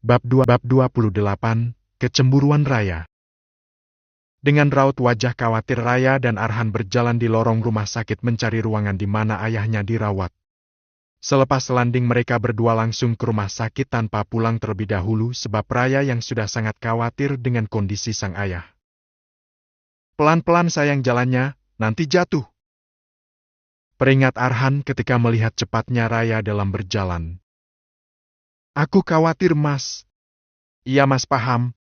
Bab 28, Kecemburuan Raya. Dengan raut wajah khawatir Raya dan Arhan berjalan di lorong rumah sakit mencari ruangan di mana ayahnya dirawat. Selepas landing mereka berdua langsung ke rumah sakit tanpa pulang terlebih dahulu sebab Raya yang sudah sangat khawatir dengan kondisi sang ayah. "Pelan-pelan sayang jalannya, nanti jatuh," peringat Arhan ketika melihat cepatnya Raya dalam berjalan. "Aku khawatir, Mas." "Iya Mas paham.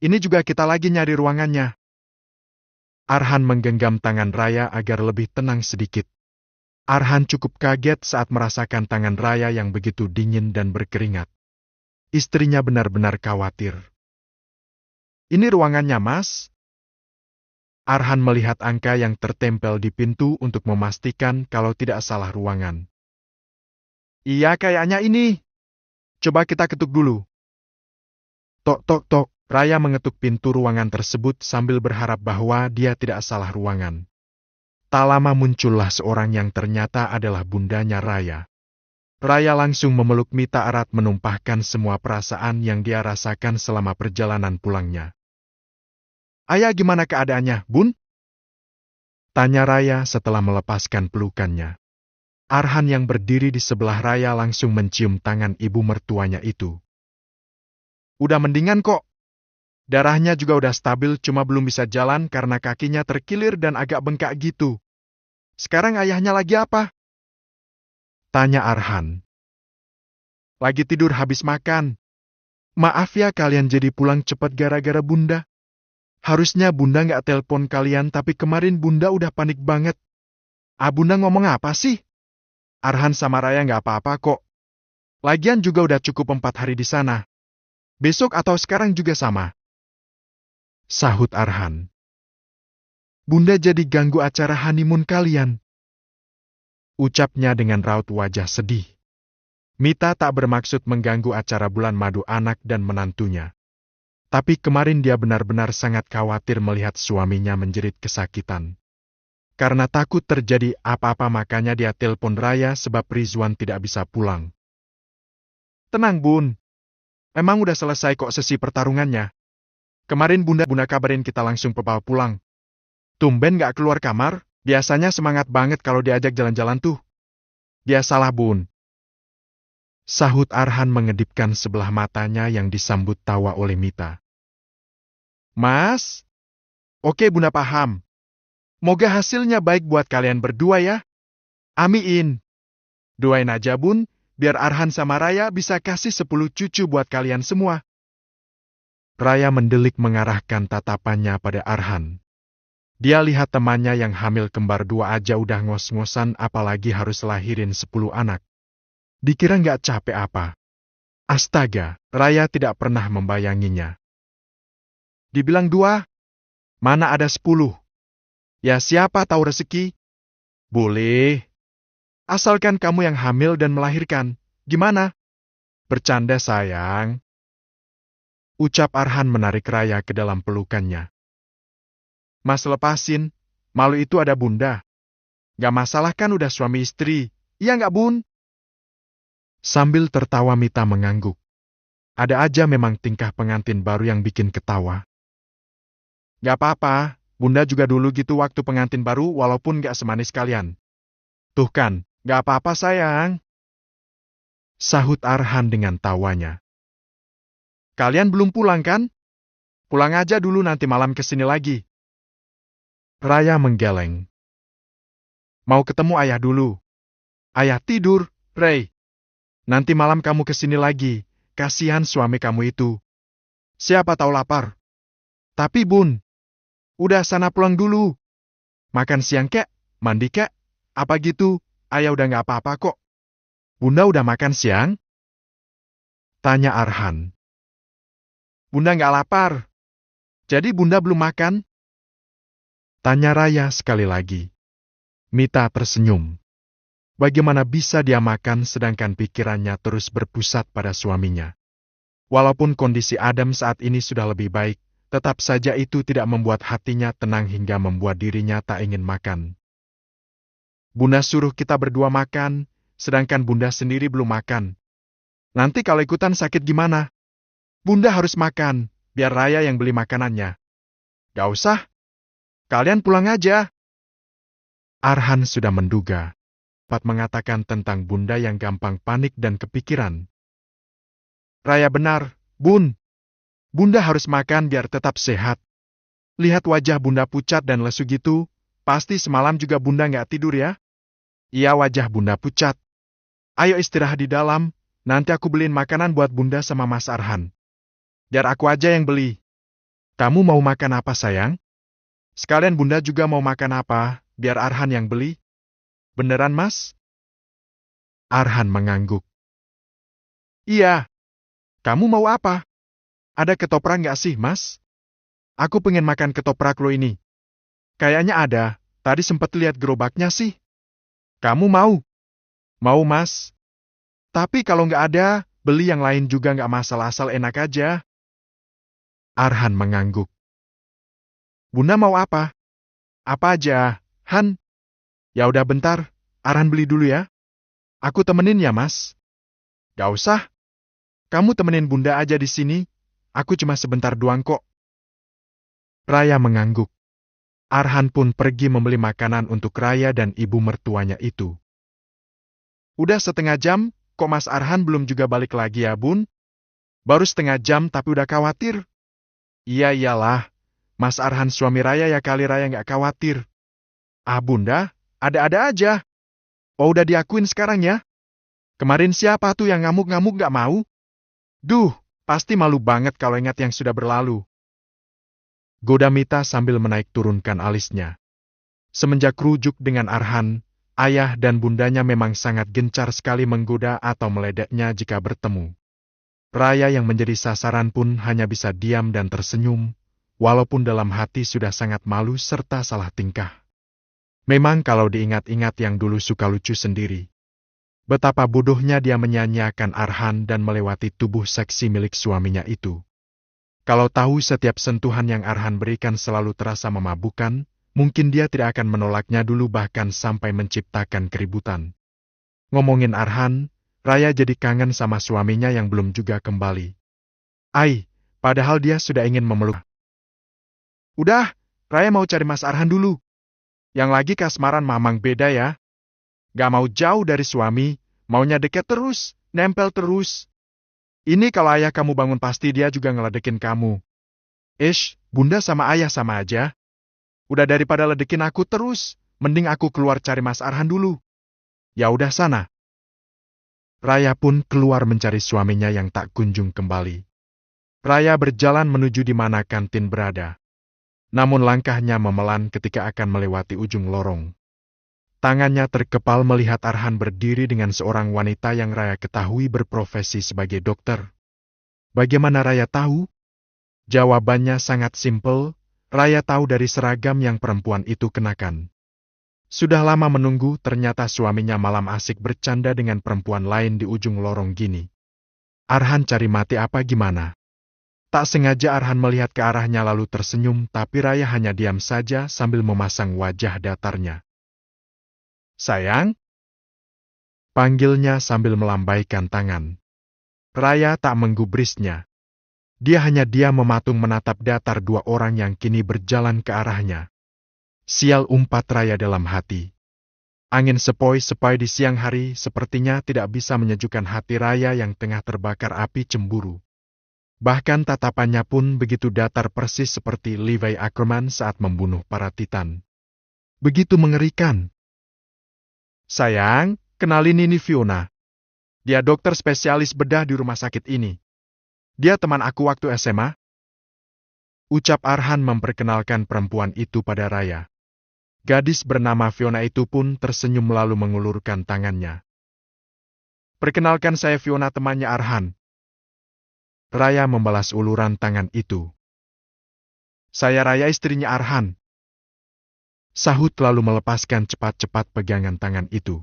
Ini juga kita lagi nyari ruangannya." Arhan menggenggam tangan Raya agar lebih tenang sedikit. Arhan cukup kaget saat merasakan tangan Raya yang begitu dingin dan berkeringat. Istrinya benar-benar khawatir. "Ini ruangannya, Mas." Arhan melihat angka yang tertempel di pintu untuk memastikan kalau tidak salah ruangan. "Iya kayaknya ini. Coba kita ketuk dulu." Tok tok tok, Raya mengetuk pintu ruangan tersebut sambil berharap bahwa dia tidak salah ruangan. Tak lama muncullah seorang yang ternyata adalah bundanya Raya. Raya langsung memeluk Mita erat menumpahkan semua perasaan yang dia rasakan selama perjalanan pulangnya. "Ayah gimana keadaannya, Bun?" tanya Raya setelah melepaskan pelukannya. Arhan yang berdiri di sebelah Raya langsung mencium tangan ibu mertuanya itu. "Udah mendingan kok. Darahnya juga udah stabil, cuma belum bisa jalan karena kakinya terkilir dan agak bengkak gitu. Sekarang ayahnya lagi apa?" tanya Arhan. "Lagi tidur habis makan. Maaf ya kalian jadi pulang cepat gara-gara Bunda. Harusnya Bunda nggak telepon kalian tapi kemarin Bunda udah panik banget." Bunda ngomong apa sih?" "Arhan sama Raya nggak apa-apa kok. Lagian juga udah cukup 4 hari di sana. Besok atau sekarang juga sama," sahut Arhan. "Bunda jadi ganggu acara honeymoon kalian," ucapnya dengan raut wajah sedih. Mita tak bermaksud mengganggu acara bulan madu anak dan menantunya. Tapi kemarin dia benar-benar sangat khawatir melihat suaminya menjerit kesakitan. Karena takut terjadi apa-apa makanya dia telepon Raya sebab Rizwan tidak bisa pulang. "Tenang Bun. Emang udah selesai kok sesi pertarungannya. Kemarin Bunda kabarin kita langsung bawa pulang. Tumben gak keluar kamar, biasanya semangat banget kalau diajak jalan-jalan tuh." "Biasalah Bun," sahut Arhan mengedipkan sebelah matanya yang disambut tawa oleh Mita. "Mas? Oke Bunda paham. Moga hasilnya baik buat kalian berdua ya. Amin. Doain aja Bun, biar Arhan sama Raya bisa kasih 10 cucu buat kalian semua." Raya mendelik mengarahkan tatapannya pada Arhan. Dia lihat temannya yang hamil kembar 2 aja udah ngos-ngosan apalagi harus lahirin 10 anak. Dikira nggak capek apa? Astaga, Raya tidak pernah membayanginya. "Dibilang 2? Mana ada 10? Ya siapa tahu rezeki. Boleh. Asalkan kamu yang hamil dan melahirkan, gimana?" "Bercanda sayang," ucap Arhan menarik Raya ke dalam pelukannya. "Mas lepasin, malu itu ada Bunda. Gak masalah kan udah suami istri, iya gak Bun?" Sambil tertawa Mita mengangguk. Ada aja memang tingkah pengantin baru yang bikin ketawa. "Gak apa-apa, Bunda juga dulu gitu waktu pengantin baru walaupun gak semanis kalian. Tuh kan, gak apa-apa sayang," sahut Arhan dengan tawanya. "Kalian belum pulang kan? Pulang aja dulu nanti malam kesini lagi." Raya menggeleng. "Mau ketemu ayah dulu." "Ayah tidur, Rey. Nanti malam kamu kesini lagi, kasihan suami kamu itu. Siapa tahu lapar." "Tapi Bun, udah sana pulang dulu. Makan siang kek, mandi kek, apa gitu, ayah udah gak apa-apa kok." "Bunda udah makan siang?" tanya Arhan. "Bunda gak lapar. Jadi Bunda belum makan?" tanya Raya sekali lagi. Mita tersenyum. Bagaimana bisa dia makan sedangkan pikirannya terus berpusat pada suaminya. Walaupun kondisi Adam saat ini sudah lebih baik, tetap saja itu tidak membuat hatinya tenang hingga membuat dirinya tak ingin makan. "Bunda suruh kita berdua makan, sedangkan Bunda sendiri belum makan. Nanti kalau ikutan sakit gimana?" Bunda harus makan, biar Raya yang beli makanannya. Gak usah, kalian pulang aja. Arhan sudah menduga. Pat mengatakan tentang Bunda yang gampang panik dan kepikiran. Raya benar, Bun. Bunda harus makan biar tetap sehat. Lihat wajah Bunda pucat dan lesu gitu, pasti semalam juga Bunda nggak tidur ya? Iya, wajah Bunda pucat. Ayo istirahat di dalam, nanti aku beliin makanan buat Bunda sama Mas Arhan. Biar aku aja yang beli. Kamu mau makan apa, sayang? Sekalian Bunda juga mau makan apa, biar Arhan yang beli. Beneran, Mas? Arhan mengangguk. Iya. Kamu mau apa? Ada ketoprak nggak sih, Mas? Aku pengen makan ketoprak lo ini. Kayaknya ada, tadi sempet lihat gerobaknya sih. Kamu mau? Mau, Mas. Tapi kalau nggak ada, beli yang lain juga nggak masalah asal enak aja. Arhan mengangguk. Bunda mau apa? Apa aja, Han? Ya udah bentar, Arhan beli dulu ya. Aku temenin ya, Mas. Gak usah. Kamu temenin Bunda aja di sini. Aku cuma sebentar doang kok. Raya mengangguk. Arhan pun pergi membeli makanan untuk Raya dan ibu mertuanya itu. Udah setengah jam, kok Mas Arhan belum juga balik lagi ya, Bun? Baru setengah jam tapi udah khawatir. Iya iyalah, Mas Arhan suami Raya ya kali Raya nggak khawatir. Ah Bunda, ada-ada aja. Oh udah diakuin sekarang ya? Kemarin siapa tuh yang ngamuk-ngamuk nggak mau? Duh, pasti malu banget kalau ingat yang sudah berlalu. Goda Mita sambil menaik turunkan alisnya. Semenjak rujuk dengan Arhan, ayah dan bundanya memang sangat gencar sekali menggoda atau meledeknya jika bertemu. Raya yang menjadi sasaran pun hanya bisa diam dan tersenyum, walaupun dalam hati sudah sangat malu serta salah tingkah. Memang kalau diingat-ingat yang dulu suka lucu sendiri. Betapa bodohnya dia menyanyiakan Arhan dan melewati tubuh seksi milik suaminya itu. Kalau tahu setiap sentuhan yang Arhan berikan selalu terasa memabukkan, mungkin dia tidak akan menolaknya dulu bahkan sampai menciptakan keributan. Ngomongin Arhan, Raya jadi kangen sama suaminya yang belum juga kembali. Padahal dia sudah ingin memeluk. Udah, Raya mau cari Mas Arhan dulu. Yang lagi kasmaran mamang beda ya. Gak mau jauh dari suami, maunya deket terus, nempel terus. Ini kalau ayah kamu bangun pasti dia juga ngeledekin kamu. Bunda sama ayah sama aja. Udah daripada ledekin aku terus, mending aku keluar cari Mas Arhan dulu. Ya udah sana. Raya pun keluar mencari suaminya yang tak kunjung kembali. Raya berjalan menuju di mana kantin berada. Namun langkahnya memelan ketika akan melewati ujung lorong. Tangannya terkepal melihat Arhan berdiri dengan seorang wanita yang Raya ketahui berprofesi sebagai dokter. Bagaimana Raya tahu? Jawabannya sangat simpel, Raya tahu dari seragam yang perempuan itu kenakan. Sudah lama menunggu, ternyata suaminya malam asik bercanda dengan perempuan lain di ujung lorong gini. Arhan cari mati apa gimana? Tak sengaja Arhan melihat ke arahnya lalu tersenyum, tapi Raya hanya diam saja sambil memasang wajah datarnya. Sayang? Panggilnya sambil melambaikan tangan. Raya tak menggubrisnya. Dia hanya diam mematung menatap datar dua orang yang kini berjalan ke arahnya. Sial, umpat Raya dalam hati. Angin sepoi-sepoi di siang hari sepertinya tidak bisa menyejukkan hati Raya yang tengah terbakar api cemburu. Bahkan tatapannya pun begitu datar persis seperti Levi Ackerman saat membunuh para Titan. Begitu mengerikan. Sayang, kenalin ini Fiona. Dia dokter spesialis bedah di rumah sakit ini. Dia teman aku waktu SMA. Ucap Arhan memperkenalkan perempuan itu pada Raya. Gadis bernama Fiona itu pun tersenyum lalu mengulurkan tangannya. Perkenalkan saya Fiona, temannya Arhan. Raya membalas uluran tangan itu. Saya Raya, istrinya Arhan. Sahut lalu melepaskan cepat-cepat pegangan tangan itu.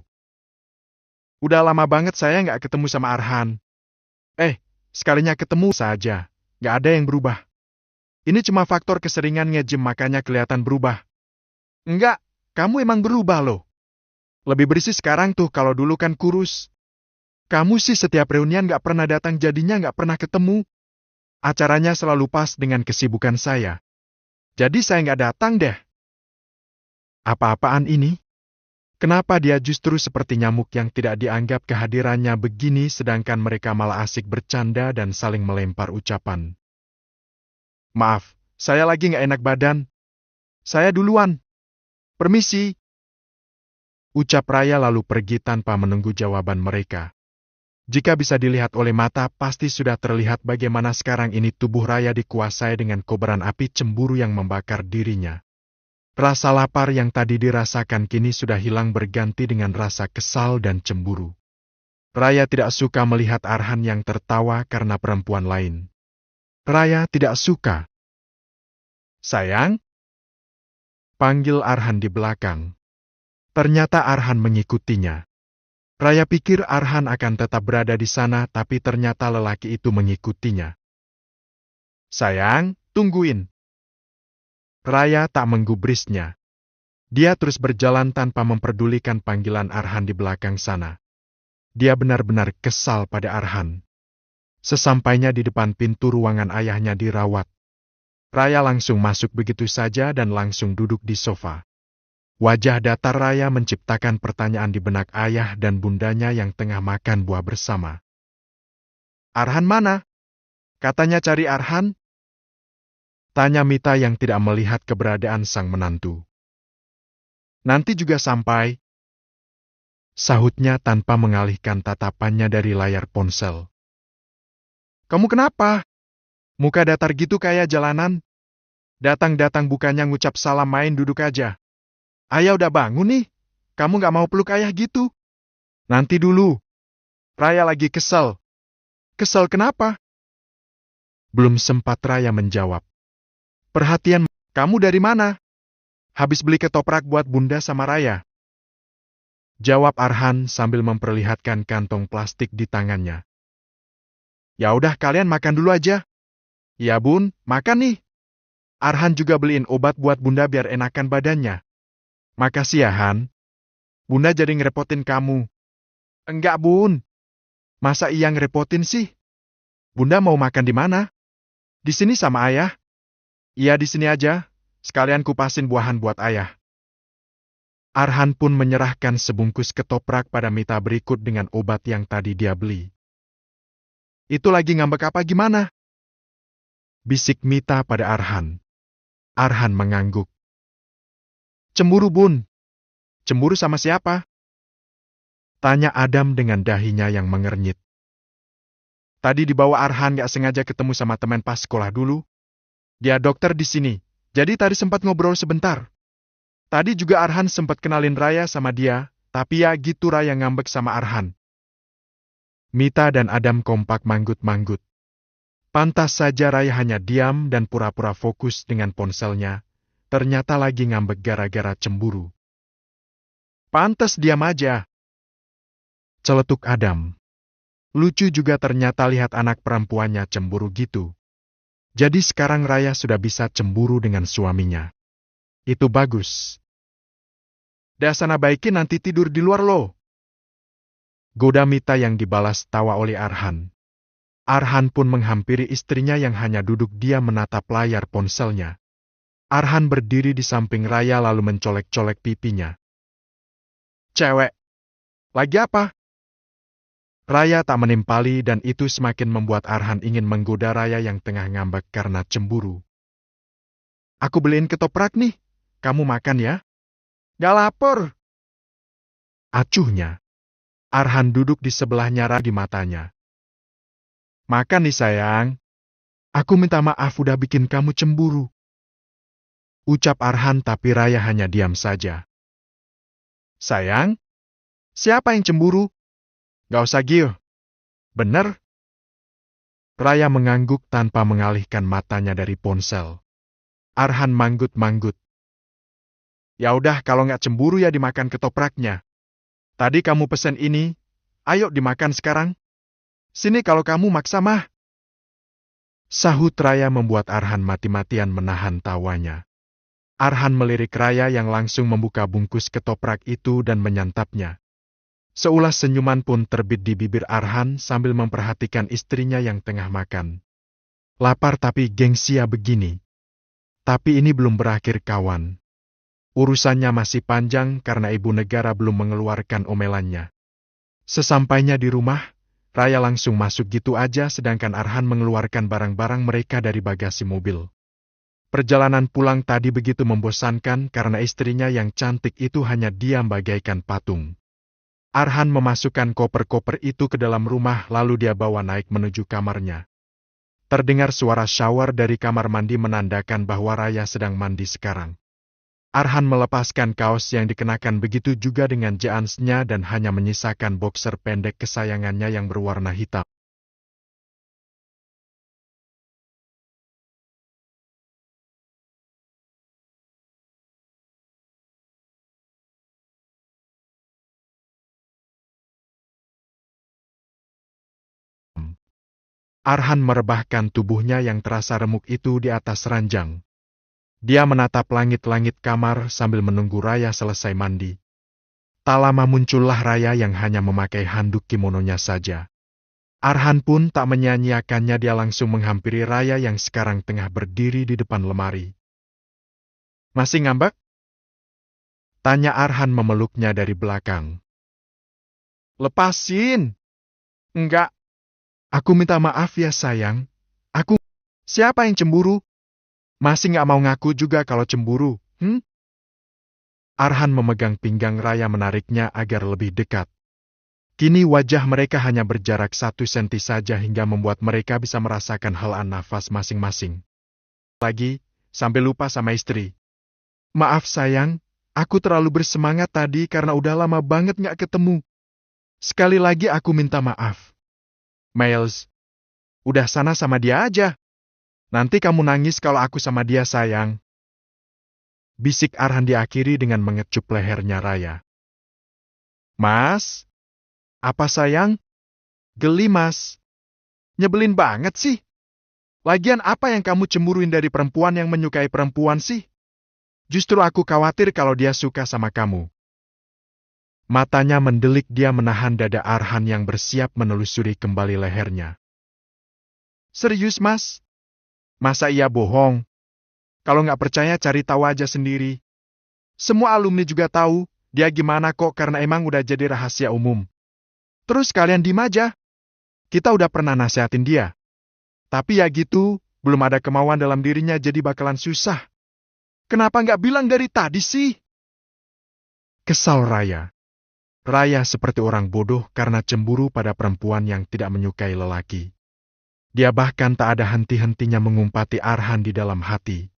Udah lama banget saya nggak ketemu sama Arhan. Sekalinya ketemu saja, nggak ada yang berubah. Ini cuma faktor keseringan nge-gym makanya kelihatan berubah. Enggak, kamu emang berubah loh. Lebih bersih sekarang tuh, kalau dulu kan kurus. Kamu sih setiap reunian nggak pernah datang jadinya nggak pernah ketemu. Acaranya selalu pas dengan kesibukan saya. Jadi saya nggak datang deh. Apa-apaan ini? Kenapa dia justru seperti nyamuk yang tidak dianggap kehadirannya begini sedangkan mereka malah asik bercanda dan saling melempar ucapan. Maaf, saya lagi nggak enak badan. Saya duluan. Permisi. Ucap Raya lalu pergi tanpa menunggu jawaban mereka. Jika bisa dilihat oleh mata, pasti sudah terlihat bagaimana sekarang ini tubuh Raya dikuasai dengan kobaran api cemburu yang membakar dirinya. Rasa lapar yang tadi dirasakan kini sudah hilang berganti dengan rasa kesal dan cemburu. Raya tidak suka melihat Arhan yang tertawa karena perempuan lain. Raya tidak suka. Sayang? Panggil Arhan di belakang. Ternyata Arhan mengikutinya. Raya pikir Arhan akan tetap berada di sana, tapi ternyata lelaki itu mengikutinya. Sayang, tungguin. Raya tak menggubrisnya. Dia terus berjalan tanpa memperdulikan panggilan Arhan di belakang sana. Dia benar-benar kesal pada Arhan. Sesampainya di depan pintu ruangan ayahnya dirawat, Raya langsung masuk begitu saja dan langsung duduk di sofa. Wajah datar Raya menciptakan pertanyaan di benak ayah dan bundanya yang tengah makan buah bersama. Arhan mana? Katanya cari Arhan? Tanya Mita yang tidak melihat keberadaan sang menantu. Nanti juga sampai. Sahutnya tanpa mengalihkan tatapannya dari layar ponsel. Kamu kenapa? Muka datar gitu kayak jalanan. Datang-datang bukannya ngucap salam main duduk aja. Ayah udah bangun nih. Kamu gak mau peluk ayah gitu? Nanti dulu. Raya lagi kesel. Kesel kenapa? Belum sempat Raya menjawab. Perhatian, kamu dari mana? Habis beli ketoprak buat bunda sama Raya. Jawab Arhan sambil memperlihatkan kantong plastik di tangannya. Ya udah kalian makan dulu aja. Ya bun, makan nih. Arhan juga beliin obat buat bunda biar enakan badannya. Makasih ya Han. Bunda jadi ngerepotin kamu. Enggak bun. Masa iya ngerepotin sih? Bunda mau makan di mana? Di sini sama ayah. Iya di sini aja. Sekalian kupasin buahan buat ayah. Arhan pun menyerahkan sebungkus ketoprak pada Mita berikut dengan obat yang tadi dia beli. Itu lagi ngambek apa gimana? Bisik Mita pada Arhan. Arhan mengangguk. Cemburu bun. Cemburu sama siapa? Tanya Adam dengan dahinya yang mengernyit. Tadi dibawa Arhan gak sengaja ketemu sama teman pas sekolah dulu. Dia dokter di sini, jadi tadi sempat ngobrol sebentar. Tadi juga Arhan sempat kenalin Raya sama dia, tapi ya gitu Raya ngambek sama Arhan. Mita dan Adam kompak manggut-manggut. Pantas saja Raya hanya diam dan pura-pura fokus dengan ponselnya, ternyata lagi ngambek gara-gara cemburu. Pantas diam aja. Celetuk Adam. Lucu juga ternyata lihat anak perempuannya cemburu gitu. Jadi sekarang Raya sudah bisa cemburu dengan suaminya. Itu bagus. Dah sana baikin nanti tidur di luar lo. Goda Mita yang dibalas tawa oleh Arhan. Arhan pun menghampiri istrinya yang hanya duduk diam menatap layar ponselnya. Arhan berdiri di samping Raya lalu mencolek-colek pipinya. Cewek. Lagi apa? Raya tak menimpali dan itu semakin membuat Arhan ingin menggoda Raya yang tengah ngambek karena cemburu. Aku beliin ketoprak nih. Kamu makan ya? Gak lapar. Acuhnya. Arhan duduk di sebelahnya Raya di matanya. Makan nih sayang. Aku minta maaf udah bikin kamu cemburu. Ucap Arhan tapi Raya hanya diam saja. Sayang? Siapa yang cemburu? Gak usah giuh. Bener? Raya mengangguk tanpa mengalihkan matanya dari ponsel. Arhan manggut-manggut. Ya udah kalau nggak cemburu ya dimakan ketopraknya. Tadi kamu pesen ini, ayo dimakan sekarang. Sini kalau kamu maksa mah. Sahut Raya membuat Arhan mati-matian menahan tawanya. Arhan melirik Raya yang langsung membuka bungkus ketoprak itu dan menyantapnya. Seulas senyuman pun terbit di bibir Arhan sambil memperhatikan istrinya yang tengah makan. Lapar tapi gengsia begini. Tapi ini belum berakhir kawan. Urusannya masih panjang karena ibu negara belum mengeluarkan omelannya. Sesampainya di rumah, Raya langsung masuk gitu aja sedangkan Arhan mengeluarkan barang-barang mereka dari bagasi mobil. Perjalanan pulang tadi begitu membosankan karena istrinya yang cantik itu hanya diam bagaikan patung. Arhan memasukkan koper-koper itu ke dalam rumah lalu dia bawa naik menuju kamarnya. Terdengar suara shower dari kamar mandi menandakan bahwa Raya sedang mandi sekarang. Arhan melepaskan kaos yang dikenakan begitu juga dengan jeansnya dan hanya menyisakan boxer pendek kesayangannya yang berwarna hitam. Arhan merebahkan tubuhnya yang terasa remuk itu di atas ranjang. Dia menatap langit-langit kamar sambil menunggu Raya selesai mandi. Tak lama muncullah Raya yang hanya memakai handuk kimononya saja. Arhan pun tak menyia-nyiakannya, dia langsung menghampiri Raya yang sekarang tengah berdiri di depan lemari. "Masih ngambek?" tanya Arhan memeluknya dari belakang. "Lepasin!" "Enggak. Aku minta maaf ya sayang. Aku..." "Siapa yang cemburu? Masih nggak mau ngaku juga kalau cemburu, Arhan memegang pinggang Raya menariknya agar lebih dekat. Kini wajah mereka hanya berjarak 1 senti saja hingga membuat mereka bisa merasakan helaan nafas masing-masing. Lagi, sampai lupa sama istri. "Maaf sayang, aku terlalu bersemangat tadi karena udah lama banget nggak ketemu. Sekali lagi aku minta maaf." "Miles, udah sana sama dia aja. Nanti kamu nangis kalau aku sama dia sayang." Bisik Arhan diakhiri dengan mengecup lehernya Raya. "Mas? Apa sayang? Geli mas. Nyebelin banget sih. Lagian apa yang kamu cemburuin dari perempuan yang menyukai perempuan sih? Justru aku khawatir kalau dia suka sama kamu." Matanya mendelik, dia menahan dada Arhan yang bersiap menelusuri kembali lehernya. "Serius mas? Masa iya bohong? Kalau nggak percaya cari tahu aja sendiri. Semua alumni juga tahu dia gimana kok karena emang udah jadi rahasia umum. Terus kalian diem aja. Kita udah pernah nasihatin dia. Tapi ya gitu, belum ada kemauan dalam dirinya jadi bakalan susah. Kenapa nggak bilang dari tadi sih?" Kesal Raya. Raya seperti orang bodoh karena cemburu pada perempuan yang tidak menyukai lelaki. Dia bahkan tak ada henti-hentinya mengumpati Arhan di dalam hati.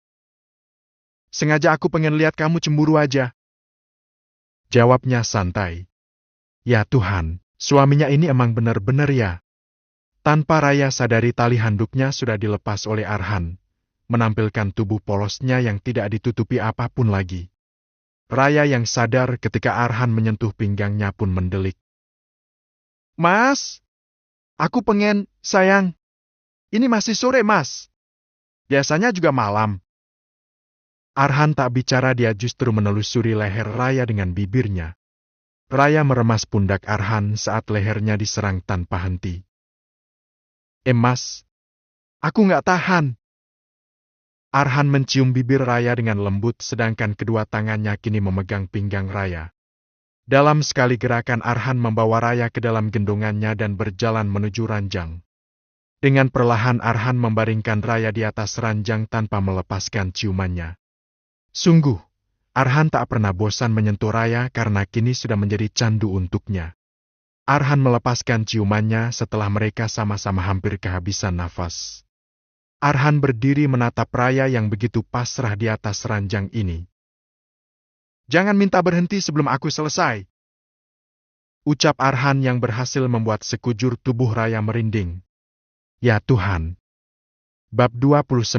"Sengaja aku pengen lihat kamu cemburu aja," jawabnya santai. Ya Tuhan, suaminya ini emang benar-benar ya. Tanpa Raya sadari tali handuknya sudah dilepas oleh Arhan, menampilkan tubuh polosnya yang tidak ditutupi apapun lagi. Raya yang sadar ketika Arhan menyentuh pinggangnya pun mendelik. "Mas, aku pengen, sayang. Ini masih sore mas. Biasanya juga malam." Arhan tak bicara, dia justru menelusuri leher Raya dengan bibirnya. Raya meremas pundak Arhan saat lehernya diserang tanpa henti. Mas, aku nggak tahan." Arhan mencium bibir Raya dengan lembut sedangkan kedua tangannya kini memegang pinggang Raya. Dalam sekali gerakan Arhan membawa Raya ke dalam gendongannya dan berjalan menuju ranjang. Dengan perlahan Arhan membaringkan Raya di atas ranjang tanpa melepaskan ciumannya. Sungguh, Arhan tak pernah bosan menyentuh Raya karena kini sudah menjadi candu untuknya. Arhan melepaskan ciumannya setelah mereka sama-sama hampir kehabisan nafas. Arhan berdiri menatap Raya yang begitu pasrah di atas ranjang ini. "Jangan minta berhenti sebelum aku selesai," ucap Arhan yang berhasil membuat sekujur tubuh Raya merinding. Ya Tuhan. Bab 29